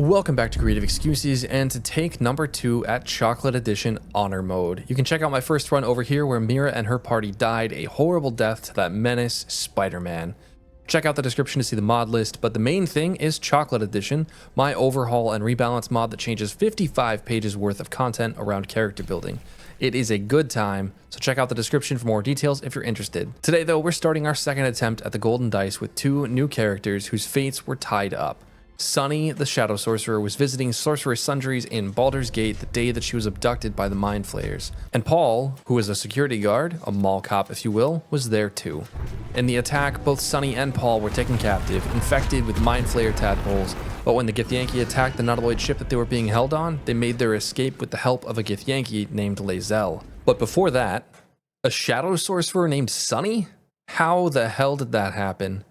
Welcome back to Creative Excuses, and to take number 2 at Chocolate Edition Honor Mode. You can check out my first run over here where Mira and her party died a horrible death to that menace, Spider-Man. Check out the description to see the mod list, but the main thing is Chocolate Edition, my overhaul and rebalance mod that changes 55 pages worth of content around character building. It is a good time, so check out the description for more details if you're interested. Today though, we're starting our second attempt at the Golden Dice with 2 new characters whose fates were tied up. Sunny, the Shadow Sorcerer, was visiting Sorceress Sundries in Baldur's Gate the day that she was abducted by the Mind Flayers. And Paul, who is a security guard, a mall cop if you will, was there too. In the attack, both Sunny and Paul were taken captive, infected with Mind Flayer tadpoles, but when the Githyanki attacked the Nautiloid ship that they were being held on, they made their escape with the help of a Githyanki named Lae'zel. But before that, a Shadow Sorcerer named Sunny? How the hell did that happen?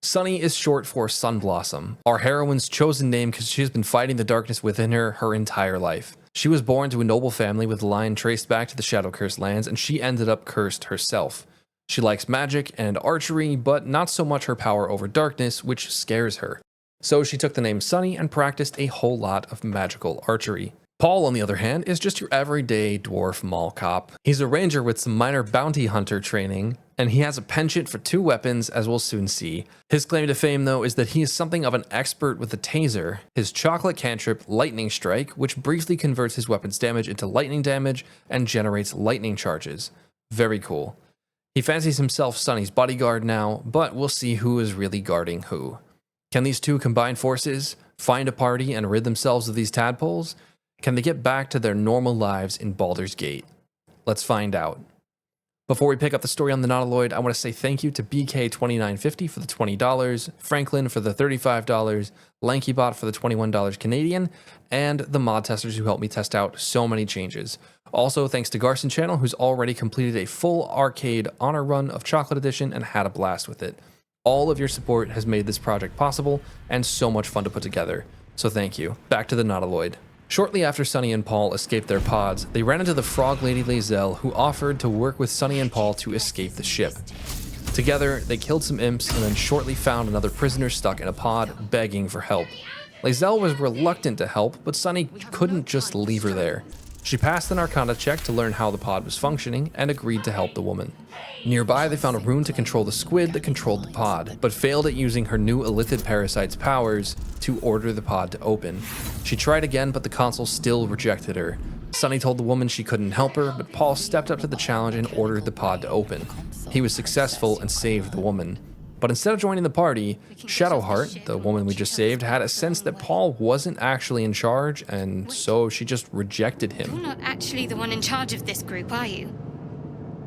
Sunny is short for Sunblossom, our heroine's chosen name because she has been fighting the darkness within her entire life. She was born to a noble family with a line traced back to the Shadow Cursed lands, and she ended up cursed herself. She likes magic and archery, but not so much her power over darkness, which scares her. So she took the name Sunny and practiced a whole lot of magical archery. Paul, on the other hand, is just your everyday dwarf mall cop. He's a ranger with some minor bounty hunter training, and he has a penchant for 2 weapons, as we'll soon see. His claim to fame, though, is that he is something of an expert with the taser, his chocolate cantrip, Lightning Strike, which briefly converts his weapon's damage into lightning damage and generates lightning charges. Very cool. He fancies himself Sunny's bodyguard now, but we'll see who is really guarding who. Can these 2 combine forces, find a party, and rid themselves of these tadpoles? Can they get back to their normal lives in Baldur's Gate? Let's find out. Before we pick up the story on the Nautiloid, I want to say thank you to BK2950 for the $20, Franklin for the $35, LankyBot for the $21 Canadian, and the mod testers who helped me test out so many changes. Also, thanks to Garson Channel, who's already completed a full arcade honor run of Chocolate Edition and had a blast with it. All of your support has made this project possible and so much fun to put together, so thank you. Back to the Nautiloid. Shortly after Sunny and Paul escaped their pods, they ran into the frog lady Lae'zel, who offered to work with Sunny and Paul to escape the ship. Together, they killed some imps and then shortly found another prisoner stuck in a pod, begging for help. Lae'zel was reluctant to help, but Sunny couldn't just leave her there. She passed an Arcana check to learn how the pod was functioning and agreed to help the woman. Nearby, they found a rune to control the squid that controlled the pod, but failed at using her new Illithid parasite's powers to order the pod to open. She tried again, but the console still rejected her. Sunny told the woman she couldn't help her, but Paul stepped up to the challenge and ordered the pod to open. He was successful and saved the woman. But instead of joining the party, Shadowheart, the woman we just saved, had a sense that Paul wasn't actually in charge, and so she just rejected him. You're not actually the one in charge of this group, are you?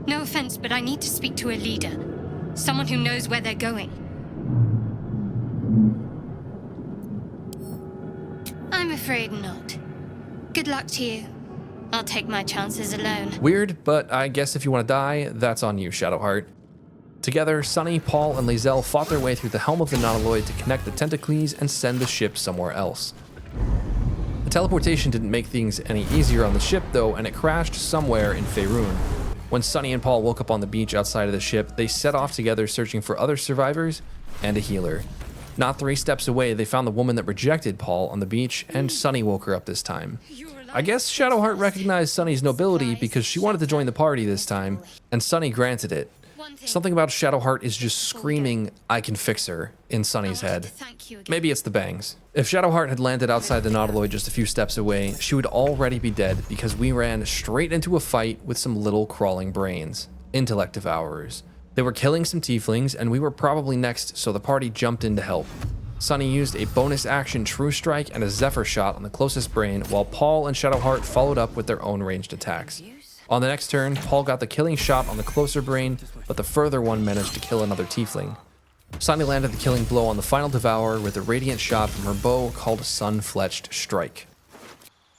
No offense, but I need to speak to a leader. Someone who knows where they're going. I'm afraid not. Good luck to you. I'll take my chances alone. Weird, but I guess if you want to die, that's on you, Shadowheart. Together, Sunny, Paul, and Lae'zel fought their way through the helm of the Nautiloid to connect the tentacles and send the ship somewhere else. The teleportation didn't make things any easier on the ship though, and it crashed somewhere in Faerun. When Sunny and Paul woke up on the beach outside of the ship, they set off together searching for other survivors and a healer. Not 3 steps away, they found the woman that rejected Paul on the beach, and Sunny woke her up this time. I guess Shadowheart recognized Sunny's nobility because she wanted to join the party this time, and Sunny granted it. Something about Shadowheart is just screaming, "I can fix her," in Sunny's head. Maybe it's the bangs. If Shadowheart had landed outside the Nautiloid just a few steps away, she would already be dead because we ran straight into a fight with some little crawling brains. Intellect Devourers. They were killing some tieflings, and we were probably next, so the party jumped in to help. Sunny used a bonus action True Strike and a Zephyr Shot on the closest brain, while Paul and Shadowheart followed up with their own ranged attacks. On the next turn, Paul got the killing shot on the closer brain, but the further one managed to kill another tiefling. Sunny landed the killing blow on the final Devourer with a radiant shot from her bow called Sun-Fletched Strike.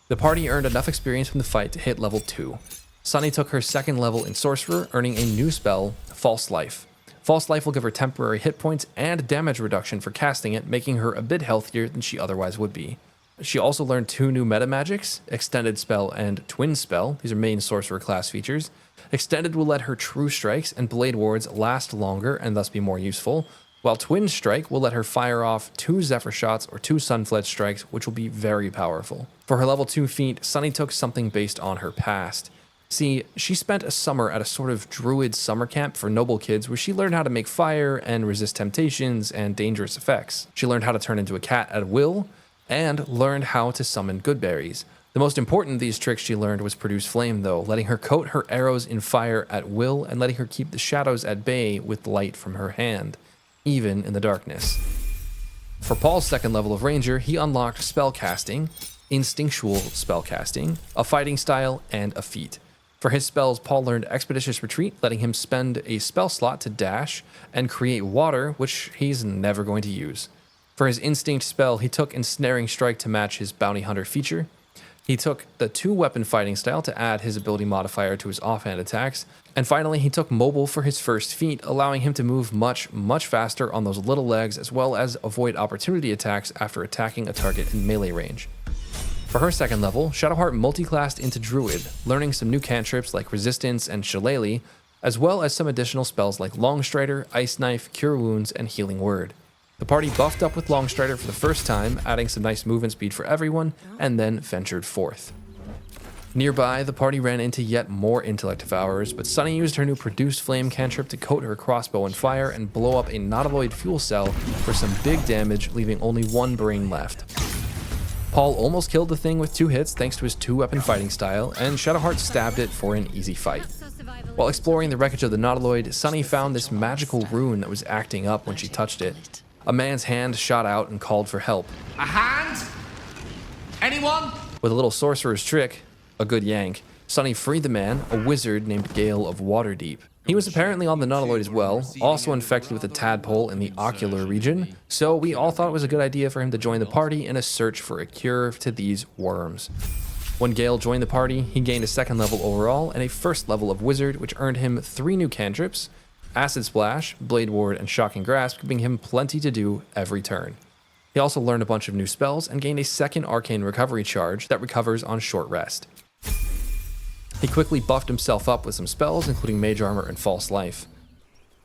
The party earned enough experience from the fight to hit level 2. Sunny took her 2nd level in Sorcerer, earning a new spell, False Life. False Life will give her temporary hit points and damage reduction for casting it, making her a bit healthier than she otherwise would be. She also learned 2 new meta magics, Extended Spell and Twin Spell. These are main Sorcerer class features. Extended will let her True Strikes and Blade Wards last longer and thus be more useful, while Twin Strike will let her fire off 2 Zephyr shots or 2 Sunfledge strikes, which will be very powerful. For her level 2 feat, Sunny took something based on her past. See, she spent a summer at a sort of druid summer camp for noble kids where she learned how to make fire and resist temptations and dangerous effects. She learned how to turn into a cat at will, and learned how to summon good berries. The most important of these tricks she learned was produce flame though, letting her coat her arrows in fire at will and letting her keep the shadows at bay with light from her hand, even in the darkness. For Paul's second level of Ranger, he unlocked spellcasting, instinctual spellcasting, a fighting style, and a feat. For his spells, Paul learned Expeditious Retreat, letting him spend a spell slot to dash and create water, which he's never going to use. For his Instinct spell, he took Ensnaring Strike to match his Bounty Hunter feature. He took the 2-weapon fighting style to add his ability modifier to his offhand attacks. And finally, he took Mobile for his first feat, allowing him to move much faster on those little legs, as well as avoid opportunity attacks after attacking a target in melee range. For her second level, Shadowheart multiclassed into Druid, learning some new cantrips like Resistance and Shillelagh, as well as some additional spells like Longstrider, Ice Knife, Cure Wounds, and Healing Word. The party buffed up with Longstrider for the first time, adding some nice movement speed for everyone, and then ventured forth. Nearby, the party ran into yet more Intellect Devourers, but Sunny used her new Produce Flame cantrip to coat her crossbow in fire and blow up a Nautiloid fuel cell for some big damage, leaving only 1 brain left. Paul almost killed the thing with 2 hits thanks to his 2-weapon fighting style, and Shadowheart stabbed it for an easy fight. While exploring the wreckage of the Nautiloid, Sunny found this magical rune that was acting up when she touched it. A man's hand shot out and called for help. A hand? Anyone? With a little sorcerer's trick, a good yank, Sunny freed the man, a wizard named Gale of Waterdeep. He was apparently on the Nautiloid as well, also infected with a tadpole in the ocular region, so we all thought it was a good idea for him to join the party in a search for a cure to these worms. When Gale joined the party, he gained a 2nd level overall and a 1st level of wizard, which earned him 3 new cantrips, Acid Splash, Blade Ward, and Shocking Grasp, giving him plenty to do every turn. He also learned a bunch of new spells and gained a 2nd Arcane Recovery charge that recovers on short rest. He quickly buffed himself up with some spells, including Mage Armor and False Life.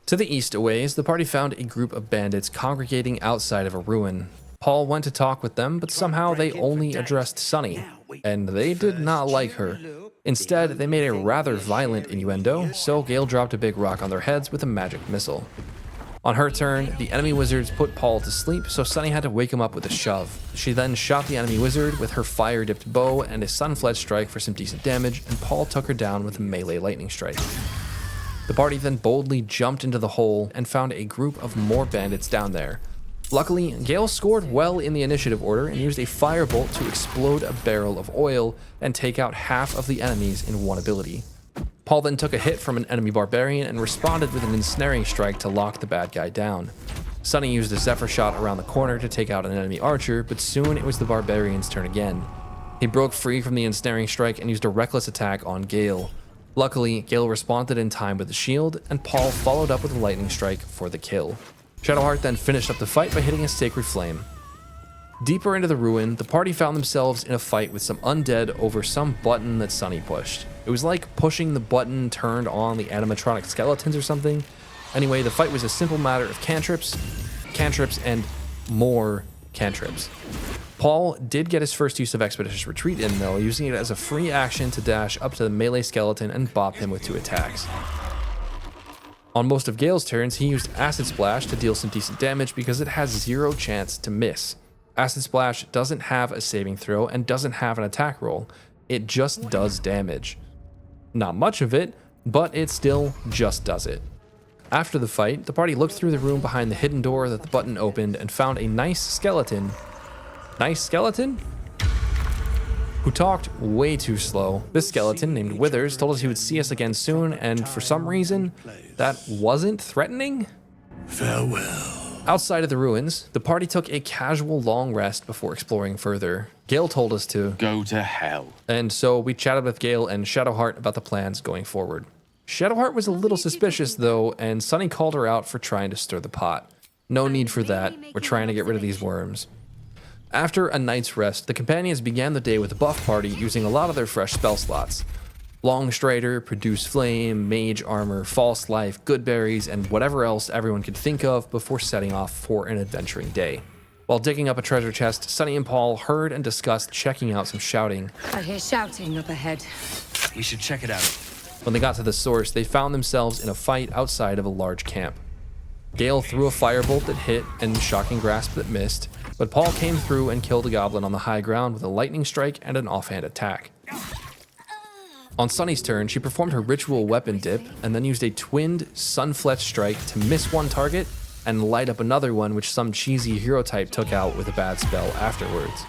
To the east a ways, the party found a group of bandits congregating outside of a ruin. Paul went to talk with them, but somehow they only addressed Sunny, and they did not like her. Instead, they made a rather violent innuendo, so Gale dropped a big rock on their heads with a magic missile. On her turn, the enemy wizards put Paul to sleep, so Sunny had to wake him up with a shove. She then shot the enemy wizard with her fire-dipped bow and a Sunfledge strike for some decent damage, and Paul took her down with a melee lightning strike. The party then boldly jumped into the hole and found a group of more bandits down there. Luckily, Gale scored well in the initiative order and used a firebolt to explode a barrel of oil and take out half of the enemies in 1 ability. Paul then took a hit from an enemy barbarian and responded with an ensnaring strike to lock the bad guy down. Sunny used a Zephyr shot around the corner to take out an enemy archer, but soon it was the barbarian's turn again. He broke free from the ensnaring strike and used a reckless attack on Gale. Luckily, Gale responded in time with a shield, and Paul followed up with a lightning strike for the kill. Shadowheart then finished up the fight by hitting a Sacred Flame. Deeper into the ruin, the party found themselves in a fight with some undead over some button that Sunny pushed. It was like pushing the button turned on the animatronic skeletons or something. Anyway, the fight was a simple matter of cantrips, and more cantrips. Paul did get his first use of Expeditious Retreat in though, using it as a free action to dash up to the melee skeleton and bop him with 2 attacks. On most of Gale's turns, he used Acid Splash to deal some decent damage because it has 0 chance to miss. Acid Splash doesn't have a saving throw and doesn't have an attack roll. It just does damage. Not much of it, but it still just does it. After the fight, the party looked through the room behind the hidden door that the button opened and found a nice skeleton. Nice skeleton? Who talked way too slow. This skeleton, named Withers, told us he would see us again soon, and for some reason, that wasn't threatening? Farewell. Outside of the ruins, the party took a casual long rest before exploring further. Gale told us to Go to hell. and so we chatted with Gale and Shadowheart about the plans going forward. Shadowheart was a little suspicious though, and Sunny called her out for trying to stir the pot. No need for that, we're trying to get rid of these worms. After a night's rest, the companions began the day with a buff party using a lot of their fresh spell slots. Longstrider, Produce Flame, Mage Armor, False Life, Good Berries, and whatever else everyone could think of before setting off for an adventuring day. While digging up a treasure chest, Sunny and Paul heard and discussed checking out some shouting. I hear shouting up ahead. We should check it out. When they got to the source, they found themselves in a fight outside of a large camp. Gale threw a firebolt that hit and Shocking Grasp that missed, but Paul came through and killed a goblin on the high ground with a lightning strike and an offhand attack. On Sunny's turn, she performed her ritual weapon dip and then used a twinned Sunfletch strike to miss one target and light up another one which some cheesy hero type took out with a bad spell afterwards.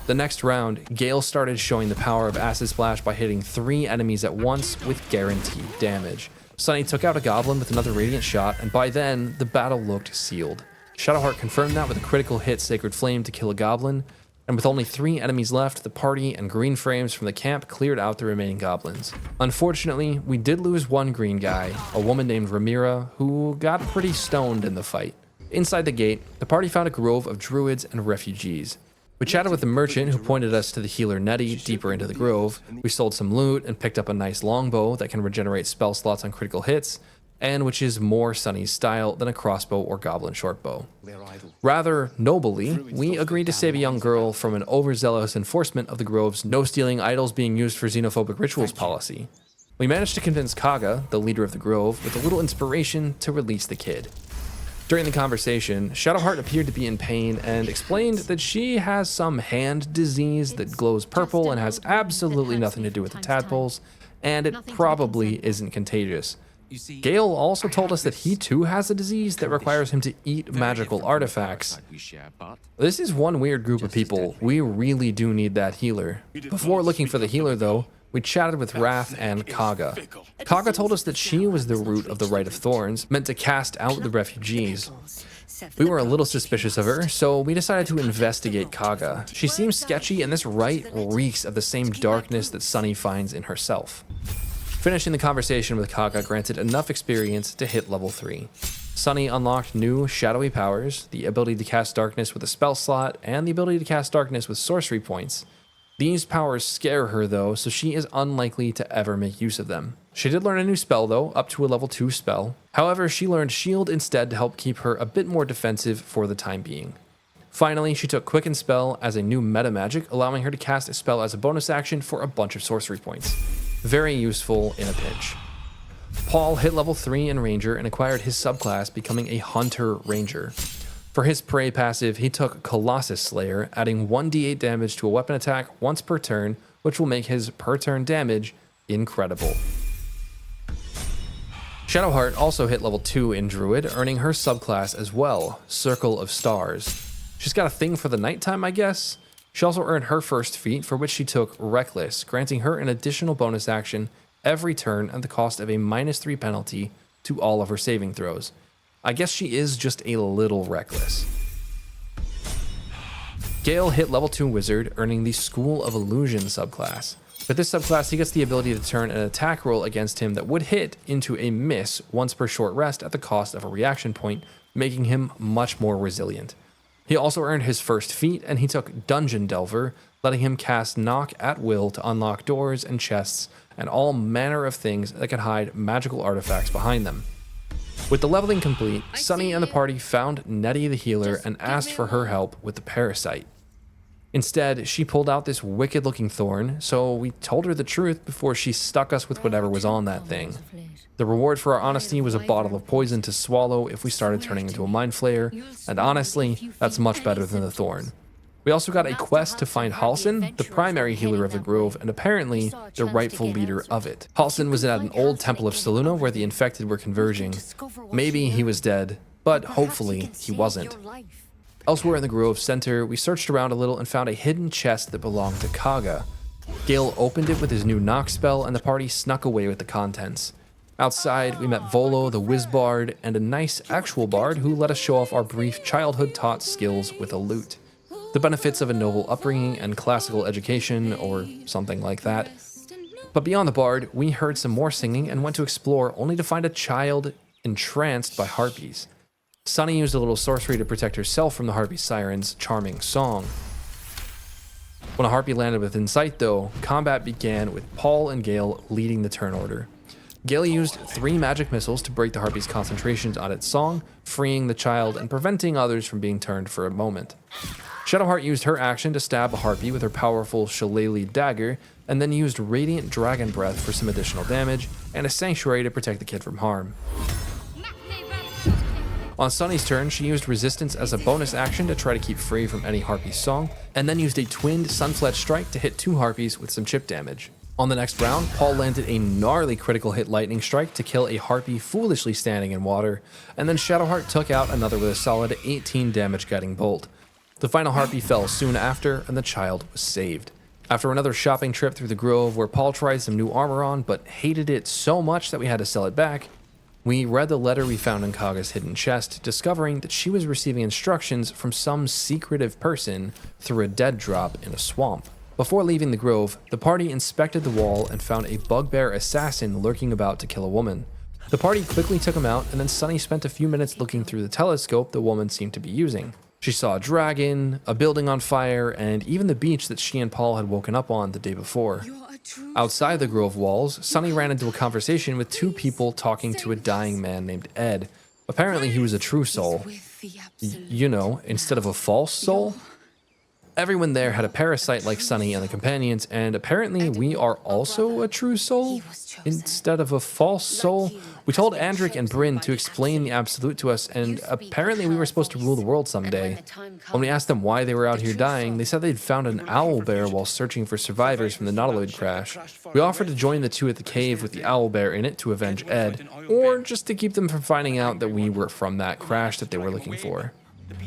The next round, Gale started showing the power of Acid Splash by hitting 3 enemies at once with guaranteed damage. Sunny took out a goblin with another radiant shot, and by then, the battle looked sealed. Shadowheart confirmed that with a critical hit Sacred Flame to kill a goblin, and with only 3 enemies left, the party and green frames from the camp cleared out the remaining goblins. Unfortunately, we did lose one green guy, a woman named Ramira, who got pretty stoned in the fight. Inside the gate, the party found a grove of druids and refugees. We chatted with the merchant who pointed us to the healer Nettie deeper into the grove. We sold some loot and picked up a nice longbow that can regenerate spell slots on critical hits, and which is more Sunny's style than a crossbow or goblin shortbow. Rather nobly, we agreed to save a young girl from an overzealous enforcement of the grove's no stealing idols being used for xenophobic rituals policy. We managed to convince Kaga, the leader of the grove, with a little inspiration to release the kid. During the conversation, Shadowheart appeared to be in pain and explained that she has some hand disease that glows purple and has absolutely nothing to do with the tadpoles, and it probably isn't contagious. Gale also told us that he too has a disease that requires him to eat magical artifacts. This is one weird group of people. We really do need that healer. Before looking for the healer though, we chatted with Wrath and Kaga. Kaga told us that she was the root of the Rite of Thorns, meant to cast out the refugees. We were a little suspicious of her, so we decided to investigate Kaga. She seems sketchy, and this rite reeks of the same darkness that Sunny finds in herself. Finishing the conversation with Kaga granted enough experience to hit level 3. Sunny unlocked new shadowy powers, the ability to cast darkness with a spell slot, and the ability to cast darkness with sorcery points. These powers scare her though, so she is unlikely to ever make use of them. She did learn a new spell though, up to a level 2 spell. However, she learned Shield instead to help keep her a bit more defensive for the time being. Finally, she took Quicken Spell as a new meta magic, allowing her to cast a spell as a bonus action for a bunch of sorcery points. Very useful in a pinch. Paul hit level 3 in Ranger and acquired his subclass, becoming a Hunter Ranger. For his prey passive, he took Colossus Slayer, adding 1d8 damage to a weapon attack once per turn, which will make his per turn damage incredible. Shadowheart also hit level 2 in Druid, earning her subclass as well, Circle of Stars. She's got a thing for the nighttime, I guess? She also earned her first feat, for which she took Reckless, granting her an additional bonus action every turn at the cost of a -3 penalty to all of her saving throws. I guess she is just a little reckless. Gale hit level 2 Wizard, earning the School of Illusion subclass. With this subclass, he gets the ability to turn an attack roll against him that would hit into a miss once per short rest at the cost of a reaction point, making him much more resilient. He also earned his first feat, and he took Dungeon Delver, letting him cast Knock at will to unlock doors and chests and all manner of things that could hide magical artifacts behind them. With the leveling complete, Sunny and the party found Nettie the healer and asked for her help with the parasite. Instead, she pulled out this wicked-looking thorn, so we told her the truth before she stuck us with whatever was on that thing. The reward for our honesty was a bottle of poison to swallow if we started turning into a mind flayer, and honestly, that's much better than the thorn. We also got a quest to find Halsin, the primary healer of the grove, and apparently the rightful leader of it. Halsin was at an old temple of Selûne where the infected were converging. Maybe he was dead, but hopefully he wasn't. Elsewhere in the grove center, we searched around a little and found a hidden chest that belonged to Kaga. Gale opened it with his new knock spell, and the party snuck away with the contents. Outside, we met Volo, the whiz bard, and a nice actual bard who let us show off our brief childhood-taught skills with a lute. The benefits of a noble upbringing and classical education, or something like that. But beyond the bard, we heard some more singing and went to explore, only to find a child entranced by harpies. Sunny used a little sorcery to protect herself from the harpy siren's charming song. When a Harpy landed within sight though, combat began with Paul and Gale leading the turn order. Gale used 3 magic missiles to break the Harpy's concentrations on its song, freeing the child and preventing others from being turned for a moment. Shadowheart used her action to stab a Harpy with her powerful shillelagh dagger, and then used Radiant Dragon Breath for some additional damage, and a Sanctuary to protect the kid from harm. On Sunny's turn, she used Resistance as a bonus action to try to keep free from any Harpy's song, and then used a twinned Sunfletch Strike to hit 2 Harpies with some chip damage. On the next round, Paul landed a gnarly critical hit lightning strike to kill a Harpy foolishly standing in water, and then Shadowheart took out another with a solid 18 damage guiding bolt. The final Harpy fell soon after, and the child was saved. After another shopping trip through the grove where Paul tried some new armor on but hated it so much that we had to sell it back, we read the letter we found in Kaga's hidden chest, discovering that she was receiving instructions from some secretive person through a dead drop in a swamp. Before leaving the grove, the party inspected the wall and found a bugbear assassin lurking about to kill a woman. The party quickly took him out, and then Sunny spent a few minutes looking through the telescope the woman seemed to be using. She saw a dragon, a building on fire, and even the beach that she and Paul had woken up on the day before. Outside the grove walls, Sunny ran into a conversation with 2 people talking to a dying man named Ed. Apparently he was a true soul. You know, instead of a false soul. Everyone there had a parasite like Sunny and the companions, and apparently we are also a true soul instead of a false soul. We told Andric and Bryn to explain the Absolute to us, and apparently we were supposed to rule the world someday. When we asked them why they were out here dying, they said they'd found an owlbear while searching for survivors from the Nautiloid crash. We offered to join the 2 at the cave with the owlbear in it to avenge Ed, or just to keep them from finding out that we were from that crash that they were looking for.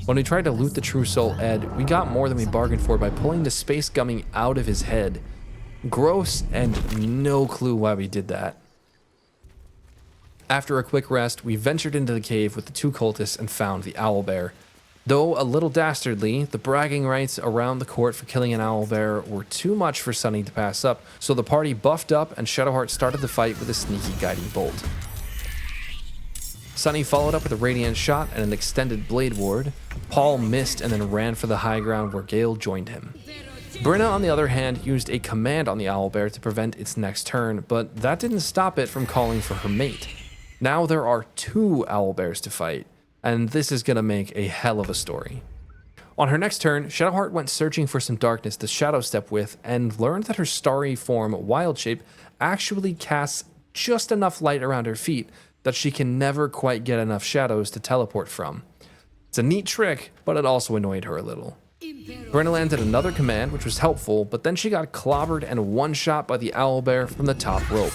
When we tried to loot the true soul Ed, we got more than we bargained for by pulling the space gummy out of his head. Gross, and no clue why we did that. After a quick rest, we ventured into the cave with the 2 cultists and found the owlbear. Though a little dastardly, the bragging rights around the court for killing an owlbear were too much for Sunny to pass up, so the party buffed up and Shadowheart started the fight with a sneaky guiding bolt. Sunny followed up with a radiant shot and an extended blade ward. Paul missed and then ran for the high ground where Gale joined him. Brenna, on the other hand, used a command on the owlbear to prevent its next turn, but that didn't stop it from calling for her mate. Now there are 2 owlbears to fight, and this is gonna make a hell of a story. On her next turn, Shadowheart went searching for some darkness to shadow step with and learned that her starry form Wild Shape actually casts just enough light around her feet that she can never quite get enough shadows to teleport from. It's a neat trick, but it also annoyed her a little. Brenna landed another command, which was helpful, but then she got clobbered and one-shot by the owlbear from the top rope.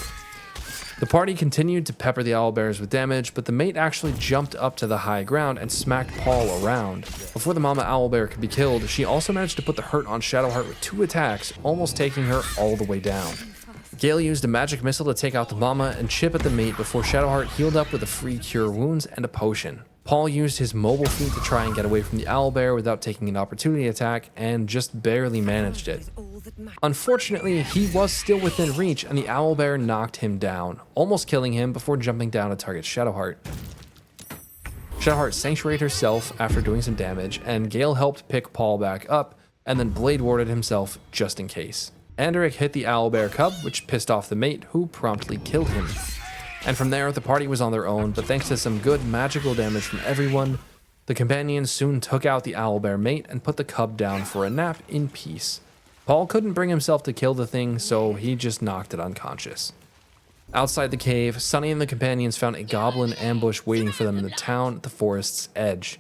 The party continued to pepper the owlbears with damage, but the mate actually jumped up to the high ground and smacked Paul around. Before the mama owlbear could be killed, she also managed to put the hurt on Shadowheart with 2 attacks, almost taking her all the way down. Gale used a magic missile to take out the mama and chip at the mate before Shadowheart healed up with a free cure wounds and a potion. Paul used his mobile feat to try and get away from the owlbear without taking an opportunity attack and just barely managed it. Unfortunately, he was still within reach and the owlbear knocked him down, almost killing him before jumping down to target Shadowheart. Shadowheart sanctuaried herself after doing some damage, and Gale helped pick Paul back up and then blade warded himself just in case. Andric hit the owlbear cub, which pissed off the mate, who promptly killed him. And from there, the party was on their own, but thanks to some good magical damage from everyone, the companions soon took out the owlbear mate and put the cub down for a nap in peace. Paul couldn't bring himself to kill the thing, so he just knocked it unconscious. Outside the cave, Sunny and the companions found a goblin ambush waiting for them in the town at the forest's edge.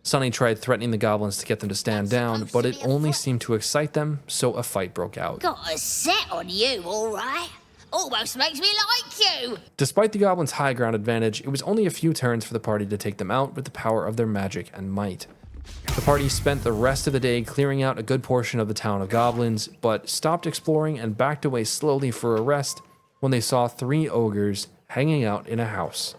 Sunny tried threatening the goblins to get them to stand down, but it only seemed to excite them, so a fight broke out. Got a set on you, all right. Almost makes me like you. Despite the goblins' high ground advantage, it was only a few turns for the party to take them out with the power of their magic and might. The party spent the rest of the day clearing out a good portion of the town of goblins, but stopped exploring and backed away slowly for a rest when they saw 3 ogres hanging out in a house.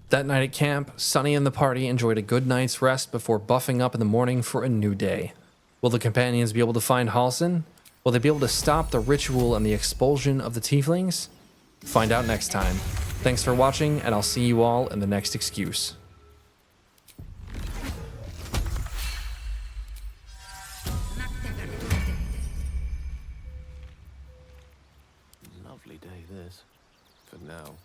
That night at camp, Sunny and the party enjoyed a good night's rest before buffing up in the morning for a new day. Will the companions be able to find Halsin? Will they be able to stop the ritual and the expulsion of the tieflings? Find out next time. Thanks for watching, and I'll see you all in the next excuse. now.